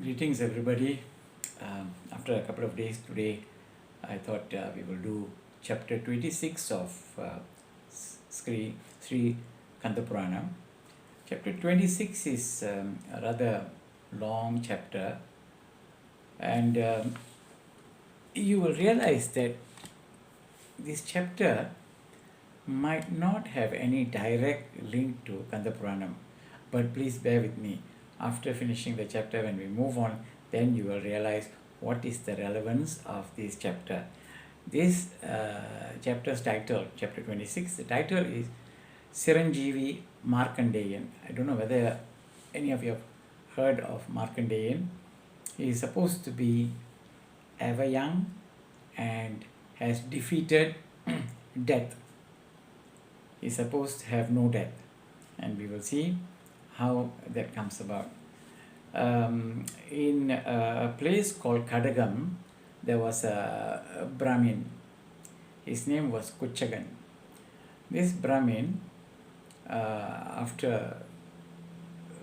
Greetings, everybody. After a couple of days today, I thought we will do chapter 26 of Sri Kantha Puranam. Chapter 26 is a rather long chapter, and you will realize that this chapter might not have any direct link to Kantha Puranam, but please bear with me. After finishing the chapter, when we move on, then you will realize what is the relevance of this chapter. This chapter's title, chapter 26, the title is Siranjeevi Markandeyan. I don't know whether any of you have heard of Markandeyan. He is supposed to be ever young and has defeated death. He is supposed to have no death, and we will see how that comes about. In a place called Kadagam, there was a Brahmin. His name was Kuchagan. This Brahmin, after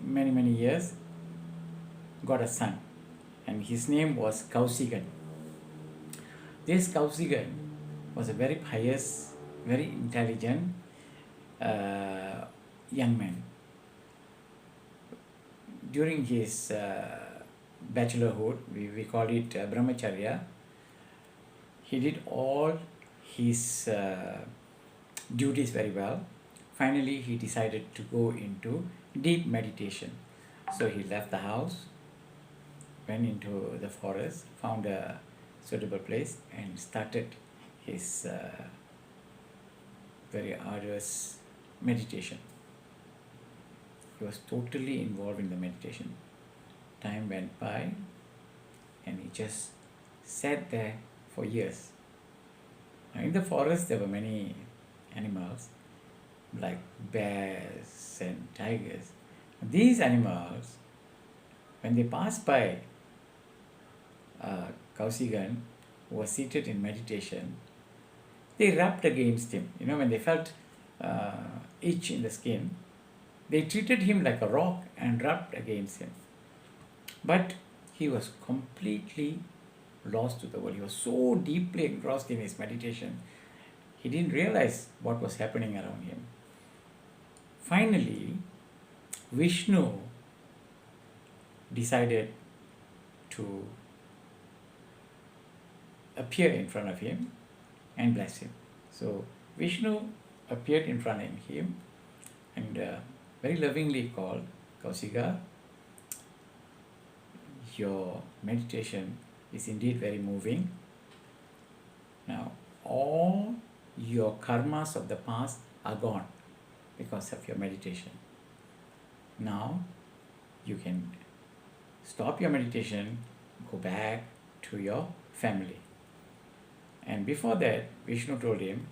many years, got a son, and his name was Kausigan. This Kausigan was a very pious, very intelligent young man. During his bachelorhood, we call it brahmacharya, he did all his duties very well. Finally, he decided to go into deep meditation. So he left the house, went into the forest, found a suitable place, and started his very arduous meditation. He was totally involved in the meditation. Time went by, and he just sat there for years. Now, in the forest, there were many animals like bears and tigers. These animals, when they passed by Kausigan, who was seated in meditation, they rubbed against him. When they felt itch in the skin, they treated him like a rock and rubbed against him. But he was completely lost to the world. He was so deeply engrossed in his meditation, he didn't realize what was happening around him. Finally, Vishnu decided to appear in front of him and bless him. So Vishnu appeared in front of him and very lovingly called, Kausiga, your meditation is indeed very moving. Now, all your karmas of the past are gone because of your meditation. Now, you can stop your meditation, go back to your family. And before that, Vishnu told him,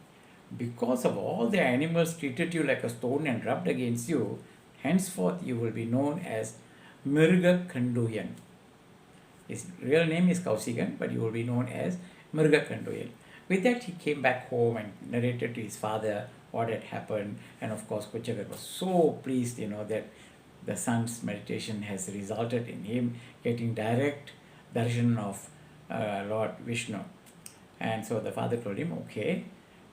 because of all the animals treated you like a stone and rubbed against you, henceforth you will be known as Markandeyan. His real name is Kausigan, but you will be known as Markandeyan. With that, he came back home and narrated to his father what had happened. And of course, Kuchagan was so pleased, that the son's meditation has resulted in him getting direct darshan of Lord Vishnu. And so the father told him, okay,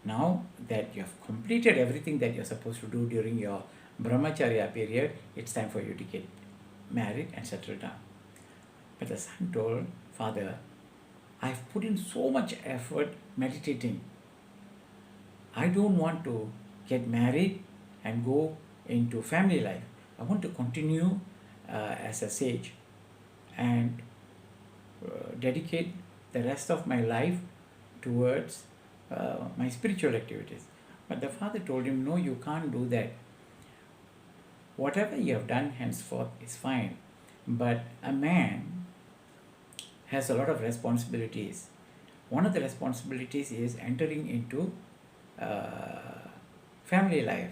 now that you have completed everything that you're supposed to do during your brahmacharya period, it's time for you to get married and settle down. But the son told, father, I've put in so much effort meditating. I don't want to get married and go into family life. I want to continue as a sage and dedicate the rest of my life towards my spiritual activities. But the father told him, no, you can't do that. Whatever you have done henceforth is fine, but a man has a lot of responsibilities. One of the responsibilities is entering into family life,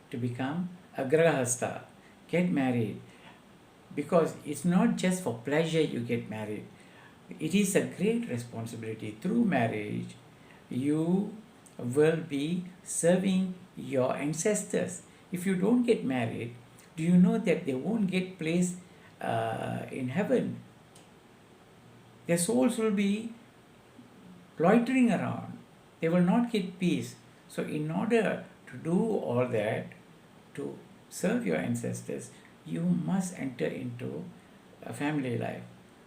to become a grahastha, get married, because it's not just for pleasure you get married. It is a great responsibility. Through marriage, you will be serving your ancestors. If you don't get married, do you know that they won't get placed in heaven. Their souls will be loitering around. They will not get peace. So, in order to do all that, to serve your ancestors, you must enter into a family life.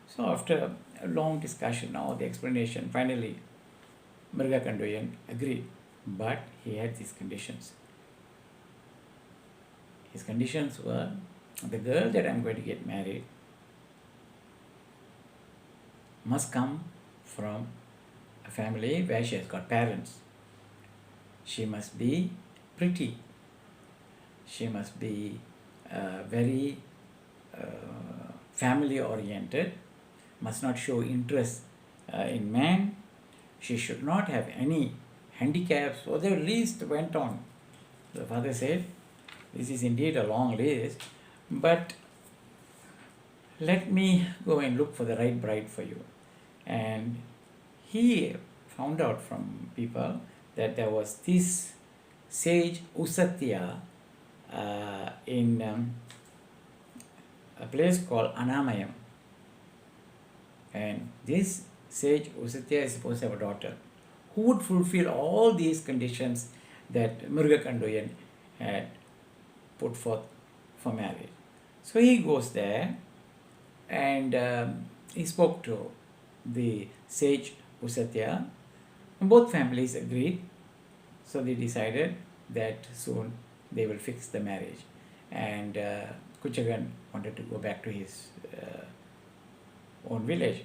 So, after a long discussion, now the explanation, finally, Markandeyan agreed, but he had these conditions. His conditions were, the girl that I'm going to get married must come from a family where she has got parents. She must be pretty. She must be very family oriented, must not show interest in men. She should not have any handicaps. So the list went on. The father said, this is indeed a long list, but let me go and look for the right bride for you. And he found out from people that there was this sage Usatya in a place called Anamayam. And this sage Usatya is supposed to have a daughter who would fulfill all these conditions that Markandeyan had put forth for marriage. So he goes there and he spoke to the sage Usatya. Both families agreed. So they decided that soon they will fix the marriage. And Kuchagan wanted to go back to his own village.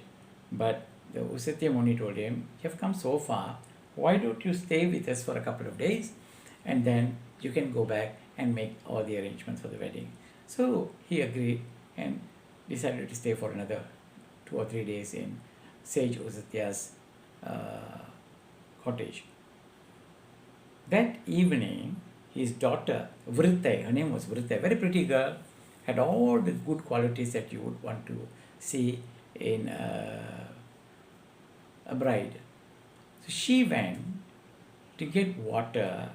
But the Usatya Muni told him, you have come so far, why don't you stay with us for a couple of days and then you can go back and make all the arrangements for the wedding. So he agreed and decided to stay for another 2 or 3 days in sage Usatya's cottage. That evening, his daughter, Vritai, her name was Vritai, very pretty girl, had all the good qualities that you would want to see in a bride. So she went to get water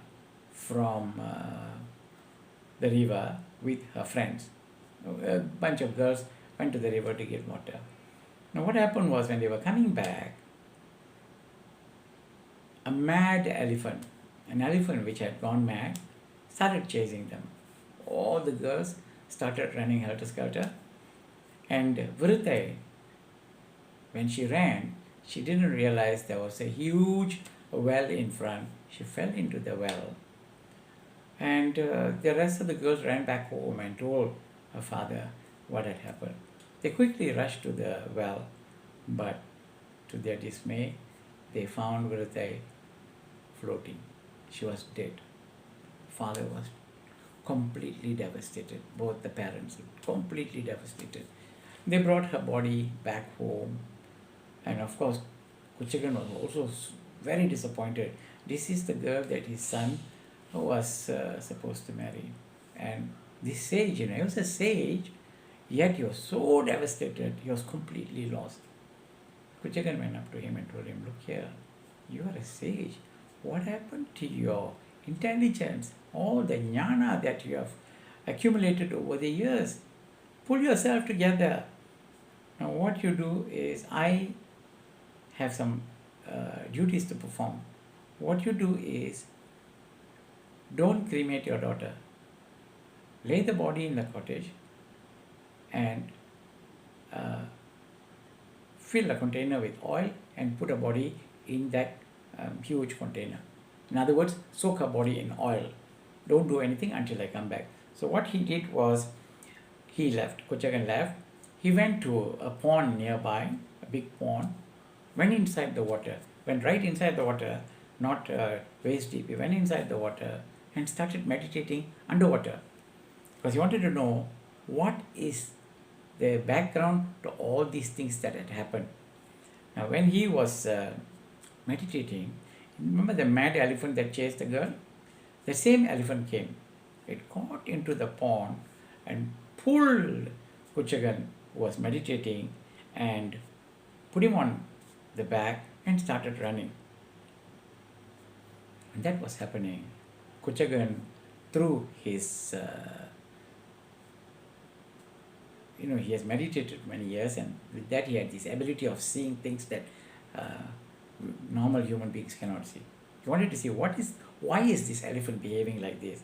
from the river with her friends. A bunch of girls went to the river to get water. Now what happened was when they were coming back, a mad elephant, an elephant which had gone mad, started chasing them. All the girls started running helter-skelter. And Vritai, when she ran, she didn't realize there was a huge well in front. She fell into the well. And the rest of the girls ran back home and told her father what had happened. They quickly rushed to the well, but to their dismay, they found Vritai floating. She was dead. Father was completely devastated. Both the parents were completely devastated. They brought her body back home. And of course, Kuchagan was also very disappointed. This is the girl that his son was supposed to marry. And this sage, he was a sage, yet he was so devastated, he was completely lost. Kuchagan went up to him and told him, look here, you are a sage. What happened to your intelligence, all the jnana that you have accumulated over the years? Pull yourself together. Now what you do is, I have some duties to perform. What you do is, don't cremate your daughter. Lay the body in the cottage and fill a container with oil and put a body in that huge container. In other words, soak her body in oil. Don't do anything until I come back. So what he did was, he left, Kuchagan left. He went to a pond nearby, a big pond, went inside the water, went right inside the water, not waist deep. He went inside the water and started meditating underwater, because he wanted to know what is the background to all these things that had happened. Now when he was meditating, remember the mad elephant that chased the girl? The same elephant came. It got into the pond and pulled Kuchagan, who was meditating, and put him on the back and started running. And that was happening. Kuchagan threw his he has meditated many years, and with that he had this ability of seeing things that normal human beings cannot see. He wanted to see why is this elephant behaving like this,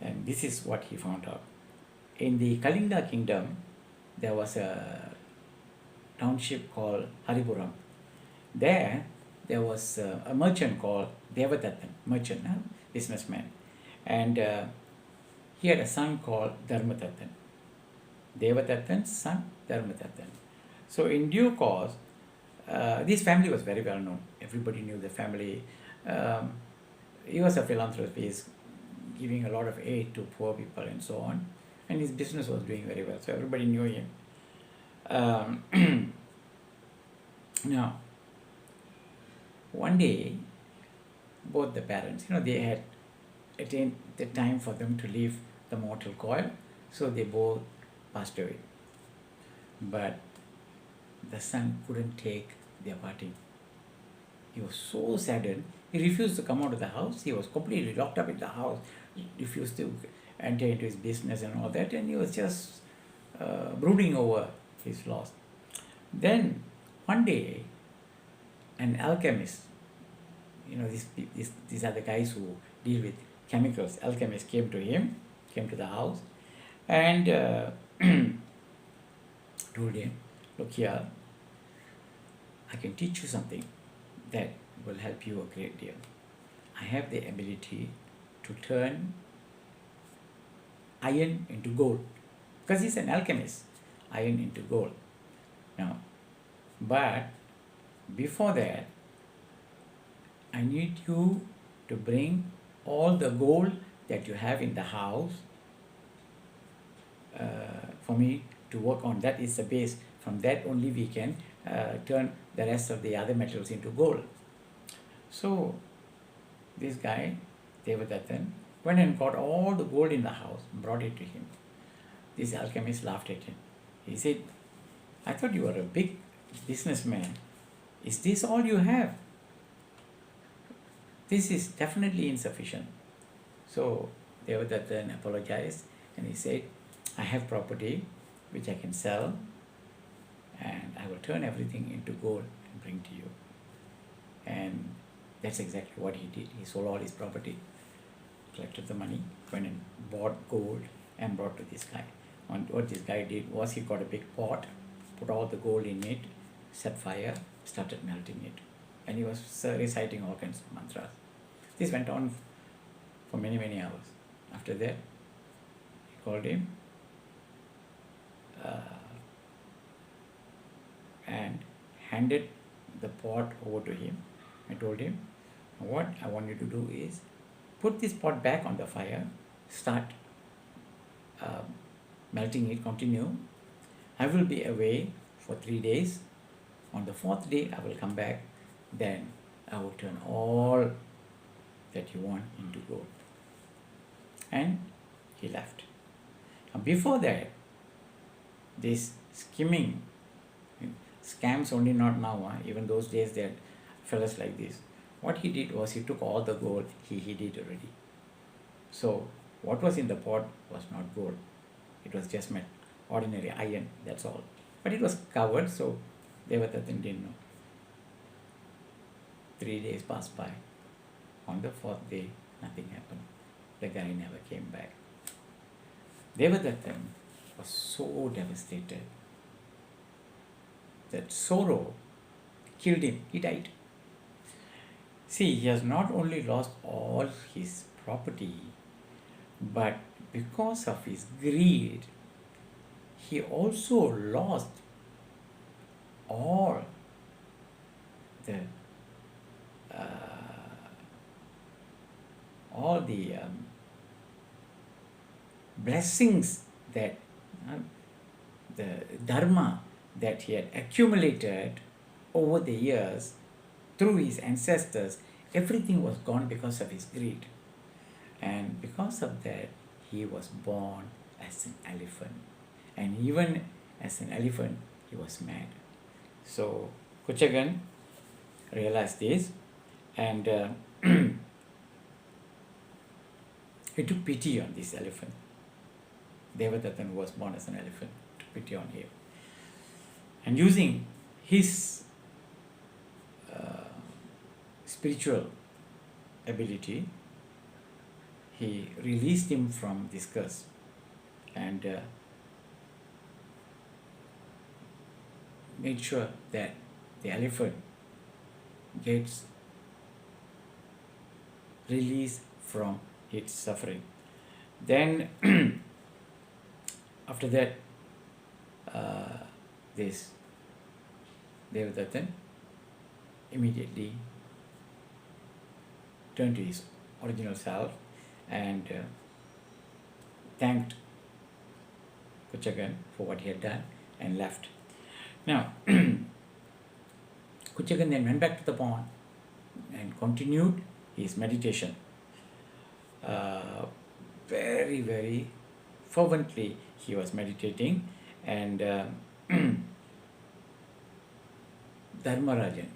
and this is what he found out. In the Kalinga kingdom, there was a township called Haripuram. There was a merchant called Devadattan, businessman, and he had a son called Dharmadattan. Devadattan's son, Dharmadattan. So in due course, this family was very well known. Everybody knew the family. He was a philanthropist, giving a lot of aid to poor people and so on. And his business was doing very well, so everybody knew him. Now, one day, both the parents, they had attained the time for them to leave the mortal coil, so they both passed away. But the son couldn't take their parting. He was so saddened, he refused to come out of the house. He was completely locked up in the house, he refused to enter into his business and all that, and he was just brooding over his loss. Then one day, an alchemist, these are the guys who deal with chemicals. Alchemist came to the house, and told him, "Look here, I can teach you something that will help you a great deal. I have the ability to turn iron into gold," because he's an alchemist. Iron into gold. Now, but before that, I need you to bring all the gold that you have in the house for me to work on. That is the base. From that only we can turn the rest of the other metals into gold. So this guy, Devadattan, went and got all the gold in the house, brought it to him. This alchemist laughed at him. He said, "I thought you were a big businessman. Is this all you have? This is definitely insufficient." So Devadattan apologized and he said, "I have property which I can sell, and I will turn everything into gold and bring to you." And that's exactly what he did. He sold all his property, collected the money, went and bought gold and brought to this guy. And what this guy did was he got a big pot, put all the gold in it, set fire, started melting it. And he was reciting all kinds of mantras. This went on for many, many hours. After that, he called him and handed the pot over to him. I told him, "What I want you to do is put this pot back on the fire, start melting it, continue. I will be away for 3 days. On the 4th day, I will come back. Then I will turn all that you want into gold." And he left. Now, before that, this skimming, scams only not now, even those days there are fellas like this. What he did was he took all the gold, he hid it already. So what was in the pot was not gold. It was just ordinary iron, that's all. But it was covered, so Devadattan didn't know. 3 days passed by. On the 4th day, nothing happened. The guy never came back. Devadattan was so devastated that sorrow killed him. He died. See, he has not only lost all his property, but because of his greed, he also lost all the blessings that the dharma that he had accumulated over the years through his ancestors. Everything was gone because of his greed, and because of that he was born as an elephant, and even as an elephant he was mad. So Kuchagan realized this, and he took pity on this elephant, Devadatta, who was born as an elephant, took pity on him. And using his spiritual ability, he released him from this curse and made sure that the elephant gets released from its suffering. Then after that, this Devadatta immediately turned to his original self and thanked Kuchagan for what he had done and left. Now, Kuchagan then went back to the pond and continued his meditation. Very, very fervently he was meditating, and Dharmarajan,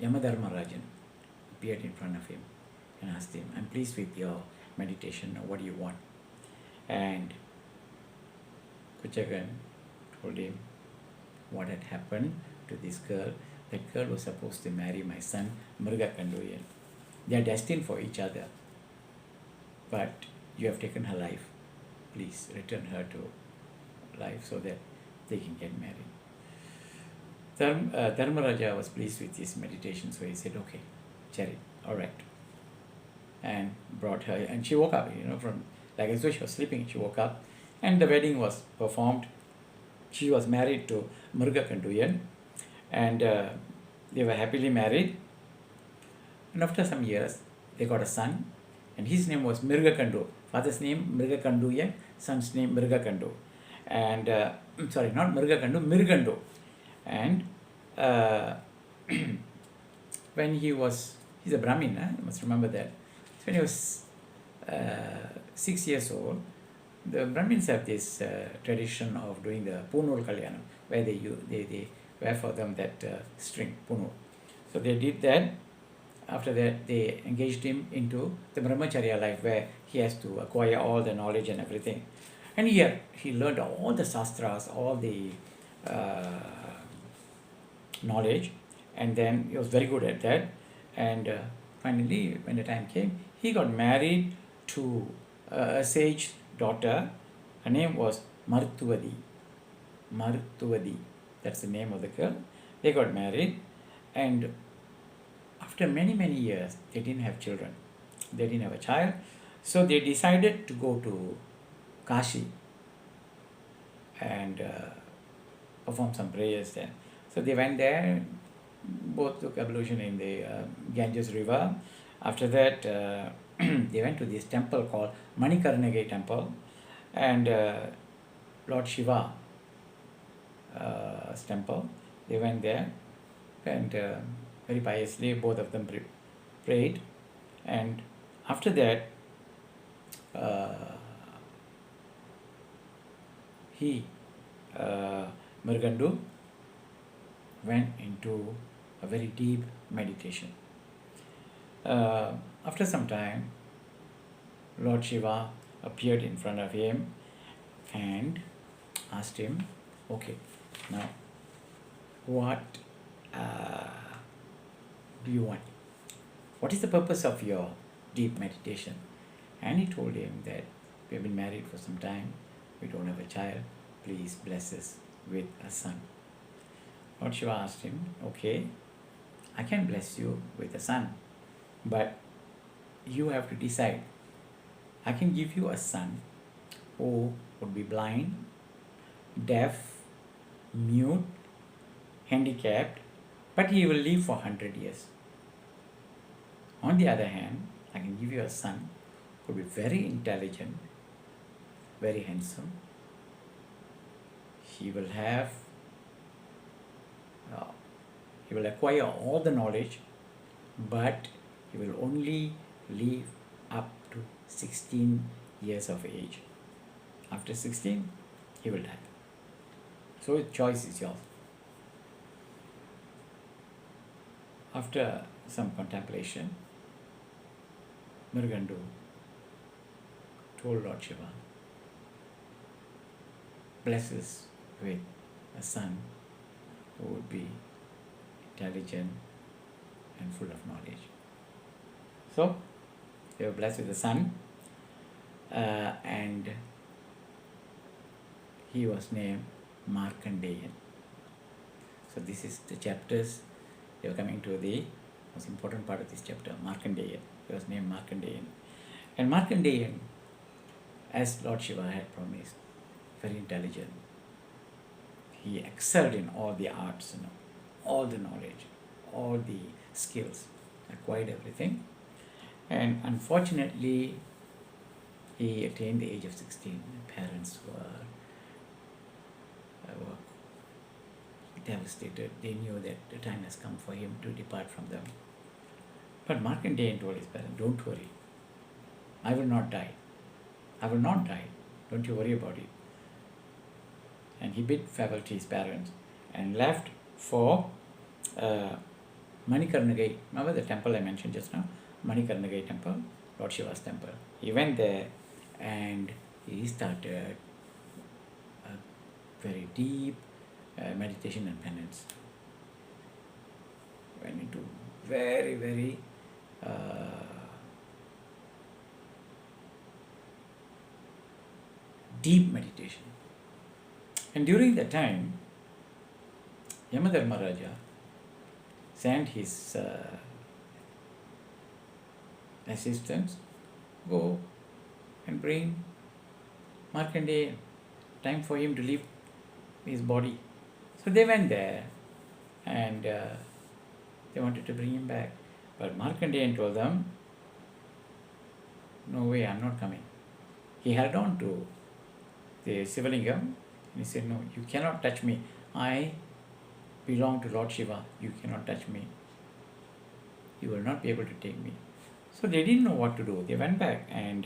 Yamadharmarajan, appeared in front of him and asked him, "I'm pleased with your meditation, now what do you want?" And Kuchagan told him what had happened to this girl. That girl was supposed to marry my son, Markandeyan. They are destined for each other, but you have taken her life. Please return her to life so that they can get married. Dharmaraja was pleased with his meditation, so he said, "Okay, Chari, all right," and brought her. And she woke up, from like as though she was sleeping. She woke up, and the wedding was performed. She was married to Markandeyan, and they were happily married. And after some years, they got a son, and his name was Mirgakandu. Father's name Mirgakanduyan, son's name Mirgakandu. And sorry, not Mirgakandu, Mirgandu. And when he's a Brahmin, you must remember that. So when he was 6 years old, the Brahmins have this tradition of doing the Punul Kalyanam, where they wear for them that string, Punul. So they did that. After that, they engaged him into the Brahmacharya life, where he has to acquire all the knowledge and everything. And here, he learned all the sastras, all the knowledge, and then he was very good at that. And finally, when the time came, he got married to a sage daughter. Her name was Martuvadi. That's the name of the girl. They got married, and after many, many years, they didn't have children. They didn't have a child. So they decided to go to Kashi and perform some prayers there. So they went there, both took ablution in the Ganges River. After that, they went to this temple called Manikarnage temple, and Lord Shiva's temple. They went there, and very piously both of them prayed. And after that, Mrigandu went into a very deep meditation. After some time, Lord Shiva appeared in front of him and asked him, "Okay, now what do you want? What is the purpose of your deep meditation?" And he told him that we have been married for some time, we don't have a child, please bless us with a son. Lord Shiva asked him, "Okay, I can bless you with a son, but you have to decide. I can give you a son who would be blind, deaf, mute, handicapped, but he will live for 100 years. On the other hand, I can give you a son who will be very intelligent, very handsome. He will acquire all the knowledge, but he will only live up to 16 years of age. After 16, he will die. So the choice is yours." After some contemplation, Mrigandu told Lord Shiva, blesses with a son who would be intelligent and full of knowledge. So they were blessed with a son, and he was named Markandeyan. So this is the chapters. They were coming to the most important part of this chapter, Markandeyan. He was named Markandeyan. And Markandeyan, as Lord Shiva had promised, very intelligent. He excelled in all the arts, all the knowledge, all the skills, acquired everything. And unfortunately, he attained the age of 16. Parents were devastated. They knew that the time has come for him to depart from them. But Markandeyan told his parents, don't worry. I will not die. I will not die. Don't you worry about it. And he bid farewell to his parents and left for Manikarnagai. Remember the temple I mentioned just now? Manikarnagai temple, Lord Shiva's temple. He went there and he started a very deep meditation and penance. Went into very, very deep meditation. And during that time, Yamadharmaraja sent his assistants, go and bring Markandeyan. Time for him to leave his body. So they went there and they wanted to bring him back. But Markandeyan told them, no way, I'm not coming. He held on to the Sivalingam and he said, no, you cannot touch me. I belong to Lord Shiva. You cannot touch me. You will not be able to take me. So they didn't know what to do. They went back and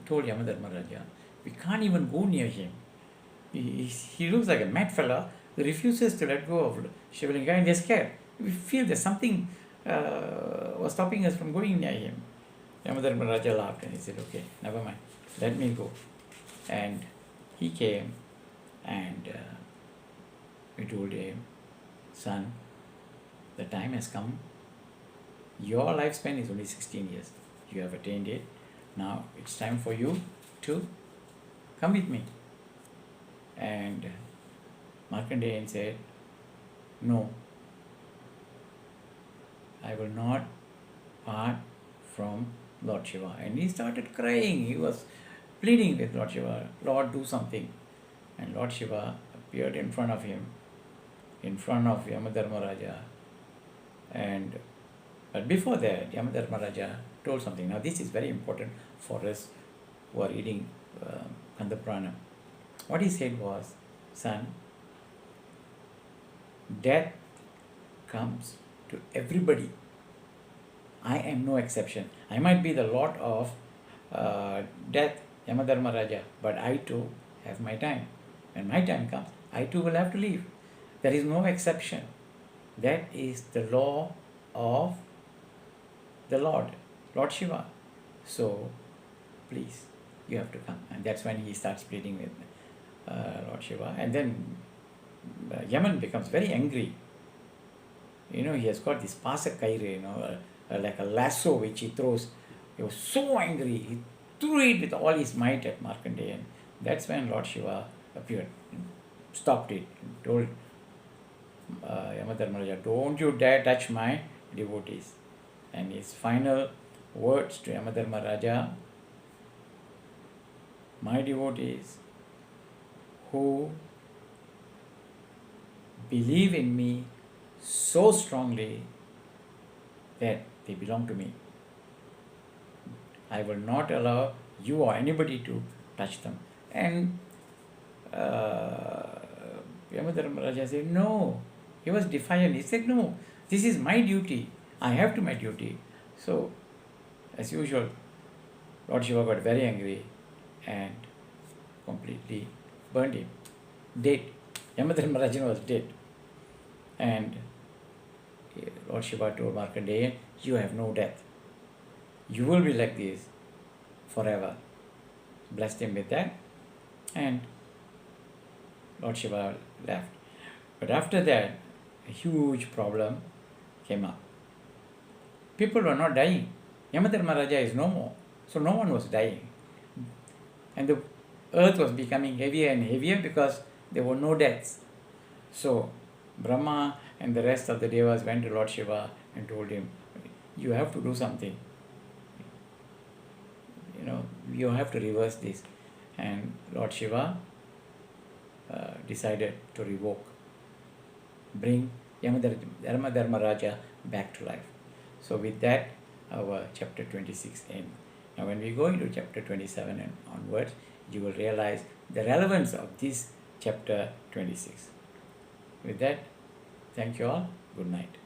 told Yamadharmaraja, we can't even go near him. He looks like a mad fella who refuses to let go of Shivalinga and they're scared. We feel that something was stopping us from going near him. Yamadharmaraja laughed and he said, okay, never mind, let me go. And he came and we told him, son, the time has come. Your lifespan is only 16 years. You have attained it. Now it's time for you to come with me. And Markandeyan said, no, I will not part from Lord Shiva. And he started crying. He was pleading with Lord Shiva, Lord, do something. And Lord Shiva appeared in front of him, in front of Yamadharmaraja. But before that, Yamadharmaraja told something. Now this is very important for us who are reading Kantha Puranam. What he said was, son, death comes to everybody. I am no exception. I might be the lord of death, Yamadharmaraja, but I too have my time. When my time comes, I too will have to leave. There is no exception. That is the law of the Lord Shiva. So, please, you have to come. And that's when he starts pleading with Lord Shiva. And then Yaman becomes very angry. He has got this pasakaire, like a lasso which he throws. He was so angry. He threw it with all his might at Markandeyan. That's when Lord Shiva appeared, stopped it, and told Yamadharmaraja, don't you dare touch my devotees. And his final words to Yamadharmaraja, my devotees who believe in me so strongly that they belong to me, I will not allow you or anybody to touch them. And Yamadharmaraja said, no. He was defiant. He said, no, this is my duty. I have to my duty. So, as usual, Lord Shiva got very angry and completely burned him. Dead. Yamadharmaraja was dead. And Lord Shiva told Markandeyan, you have no death. You will be like this forever. blessed him with that, and Lord Shiva left. But after that, a huge problem came up. People were not dying. Yamadharmaraja is no more. So no one was dying. And the earth was becoming heavier and heavier because there were no deaths. So Brahma and the rest of the devas went to Lord Shiva and told him, you have to do something. You have to reverse this. And Lord Shiva decided to bring Yamadharmaraja back to life. So with that, our chapter 26 ends. Now when we go into chapter 27 and onwards, you will realize the relevance of this chapter 26. With that, thank you all. Good night.